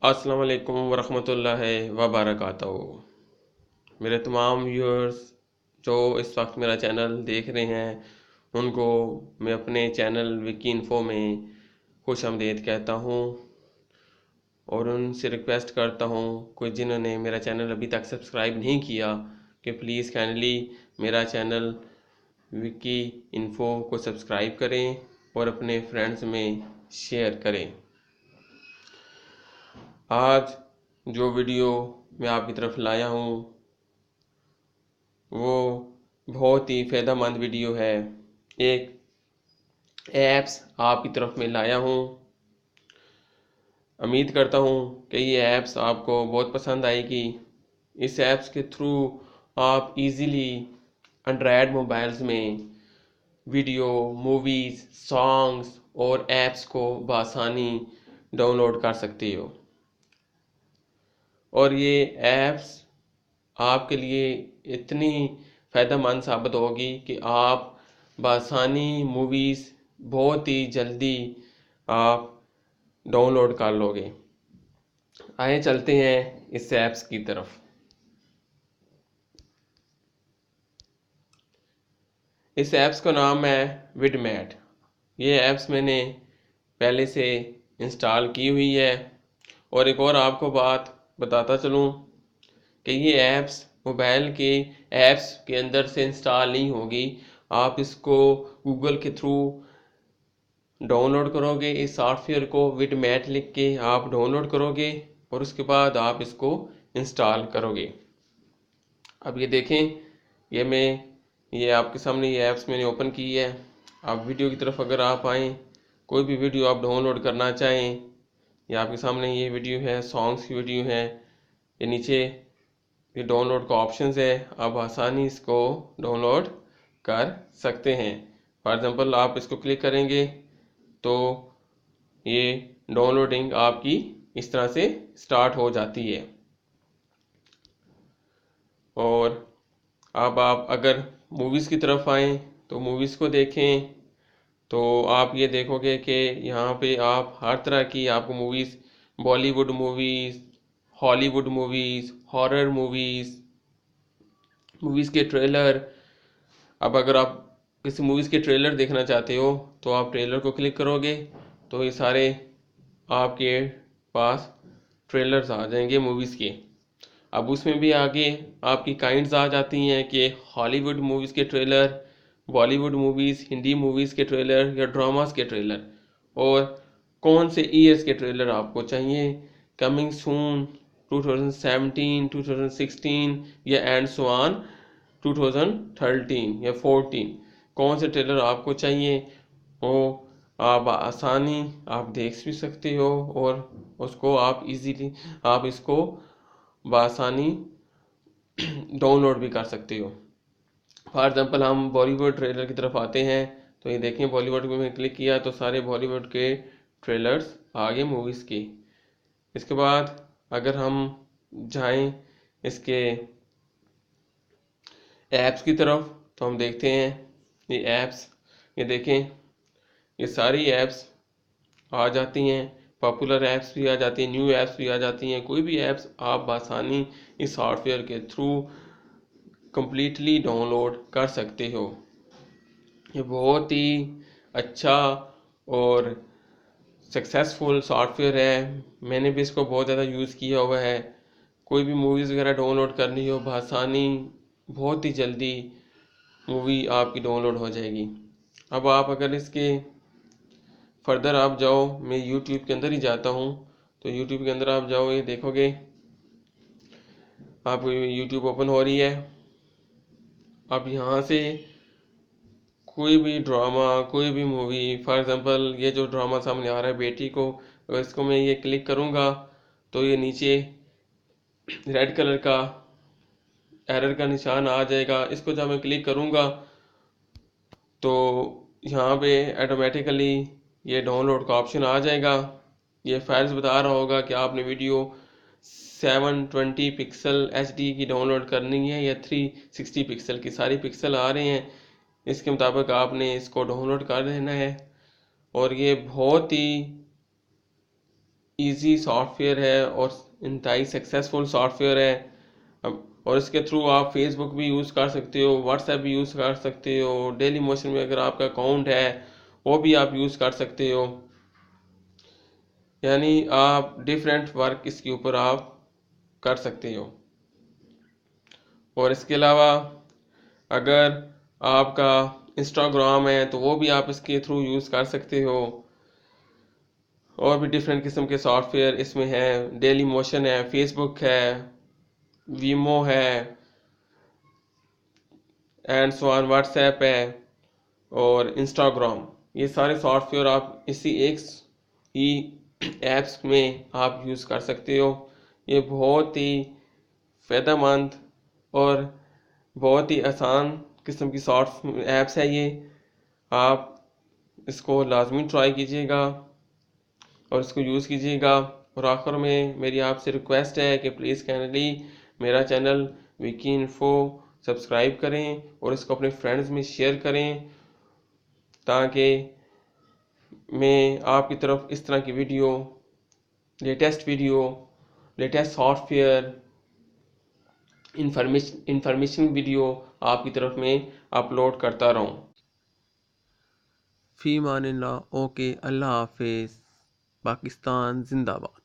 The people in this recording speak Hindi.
अस्सलाम वालेकुम वरहमतुल्लाहि वबरकातुहू। मेरे तमाम व्यूअर्स जो इस वक्त मेरा चैनल देख रहे हैं उनको मैं अपने चैनल विकी इन्फो में खुश आमदीद कहता हूँ और उनसे रिक्वेस्ट करता हूँ कोई जिन्होंने मेरा चैनल अभी तक सब्सक्राइब नहीं किया कि प्लीज़ काइंडली मेरा चैनल विकी इन्फो को सब्सक्राइब करें और अपने फ्रेंड्स में शेयर करें। आज जो वीडियो मैं आपकी तरफ लाया हूँ वो बहुत ही फ़ायदेमंद वीडियो है। एक ऐप्स आपकी तरफ मैं लाया हूँ। उम्मीद करता हूँ कि ये ऐप्स आपको बहुत पसंद आएगी। इस ऐप्स के थ्रू आप इजीली एंड्रॉयड मोबाइल्स में वीडियो, मूवीज़, सॉन्ग्स और ऐप्स को बआसानी डाउनलोड कर सकते हो और ये ऐप्स आपके लिए इतनी फ़ायदेमंद साबित होगी कि आप बआसानी मूवीज़ बहुत ही जल्दी आप डाउनलोड कर लोगे। आइए चलते हैं इस ऐप्स की तरफ। इस ऐप्स का नाम है विडमेट। ये ऐप्स मैंने पहले से इंस्टॉल की हुई है और एक और आपको बात बताता चलूँ कि ये ऐप्स मोबाइल के ऐप्स के अंदर से इंस्टॉल नहीं होगी। आप इसको गूगल के थ्रू डाउनलोड करोगे। इस सॉफ्टवेयर को विडमेट लिख के आप डाउनलोड करोगे और उसके बाद आप इसको इंस्टॉल करोगे। अब ये देखें, ये आपके सामने ये ऐप्स मैंने ओपन की है। आप वीडियो की तरफ अगर आप आएँ, कोई भी वीडियो आप डाउनलोड करना चाहें, ये आपके सामने ये वीडियो है, सॉन्ग्स की वीडियो है। ये नीचे ये डाउनलोड का ऑप्शन है, आप आसानी इसको डाउनलोड कर सकते हैं। फॉर एग्ज़ाम्पल आप इसको क्लिक करेंगे तो ये डाउनलोडिंग आपकी इस तरह से स्टार्ट हो जाती है। और अब आप अगर मूवीज़ की तरफ आएँ तो मूवीज़ को देखें तो आप ये देखोगे कि यहाँ पे आप हर तरह की आपको movies, Bollywood movies, Hollywood movies, horror movies, movies के ट्रेलर। अब अगर आप किसी मूवीज़ के ट्रेलर देखना चाहते हो तो आप ट्रेलर को क्लिक करोगे तो ये सारे आपके पास ट्रेलर्स आ जाएंगे मूवीज़ के। अब उसमें भी आगे आपकी काइंड्स आ जाती हैं कि हॉलीवुड मूवीज़ के trailer, Bollywood movies, Hindi movies के ट्रेलर या ड्रामास के ट्रेलर और कौन से ईयर्स के ट्रेलर आपको चाहिए, कमिंग सून 2017, 2016 या एंड सो ऑन 2013 या 14, कौन से ट्रेलर आपको चाहिए वो आप आसानी आप देख भी सकते हो और उसको आप इजीली आप इसको बआसानी डाउनलोड भी कर सकते हो। फॉर एग्जांपल हम बॉलीवुड ट्रेलर की तरफ आते हैं तो ये देखें, बॉलीवुड में मैंने क्लिक किया तो सारे बॉलीवुड के ट्रेलर्स आ गए मूवीज़ के। इसके बाद अगर हम जाएं इसके ऐप्स की तरफ तो हम देखते हैं ये ऐप्स, ये देखें ये सारी ऐप्स आ जाती हैं। पॉपुलर ऐप्स भी आ जाती हैं, न्यू ऐप्स भी आ जाती हैं। कोई भी ऐप्स आप बआसानी इस सॉफ्टवेयर के थ्रू कंप्लीटली डाउनलोड कर सकते हो। ये बहुत ही अच्छा और सक्सेसफुल सॉफ्टवेयर है। मैंने भी इसको बहुत ज़्यादा यूज़ किया हुआ है। कोई भी मूवीज़ वगैरह डाउनलोड करनी हो बआसानी बहुत ही जल्दी मूवी आपकी डाउनलोड हो जाएगी। अब आप अगर इसके फर्दर आप जाओ, मैं यूट्यूब के अंदर ही जाता हूँ तो यूट्यूब के अंदर आप जाओ, ये देखोगे आप यूट्यूब ओपन हो रही है। अब यहाँ से कोई भी ड्रामा, कोई भी मूवी, फॉर एग्जांपल ये जो ड्रामा सामने आ रहा है बेटी को, अगर इसको मैं ये क्लिक करूँगा तो ये नीचे रेड कलर का एरर का निशान आ जाएगा। इसको जब मैं क्लिक करूँगा तो यहाँ पे ऑटोमेटिकली ये डाउनलोड का ऑप्शन आ जाएगा। ये फाइल्स बता रहा होगा कि आपने वीडियो 720 पिक्सल HD की डाउनलोड करनी है या 360 पिक्सल की, सारी पिक्सल आ रहे हैं। इसके मुताबिक आपने इसको डाउनलोड कर देना है और ये बहुत ही इजी सॉफ्टवेयर है और इंतहाई सक्सेसफुल सॉफ्टवेयर है। और इसके थ्रू आप फेसबुक भी यूज़ कर सकते हो, व्हाट्सएप भी यूज़ कर सकते हो, डेली मोशन में अगर आपका अकाउंट है वो भी आप यूज़ कर सकते हो। यानी आप डिफरेंट वर्क इसके ऊपर आप कर सकते हो। और इसके अलावा अगर आपका इंस्टाग्राम है तो वो भी आप इसके थ्रू यूज़ कर सकते हो। और भी डिफरेंट किस्म के सॉफ्टवेयर इसमें हैं, डेली मोशन है, फेसबुक है, वीमो है, एंड सो ऑन, व्हाट्सएप है और इंस्टाग्राम। ये सारे सॉफ्टवेयर आप इसी एक ही ऐप्स में आप यूज़ कर सकते हो। ये बहुत ही फ़ायदेमंद और बहुत ही आसान किस्म की सॉफ्ट ऐप्स है ये। आप इसको लाजमी ट्राई कीजिएगा और इसको यूज़ कीजिएगा। और आखिर में मेरी आपसे रिक्वेस्ट है कि प्लीज़ काइंडली मेरा चैनल विकी इन्फो सब्सक्राइब करें और इसको अपने फ्रेंड्स में शेयर करें, ताकि मैं आपकी तरफ इस तरह की video, latest software, information video आपकी तरफ में अपलोड करता रहूं। फी मानिल्लाह। ओके, अल्लाह हाफिज़। पाकिस्तान जिंदाबाद।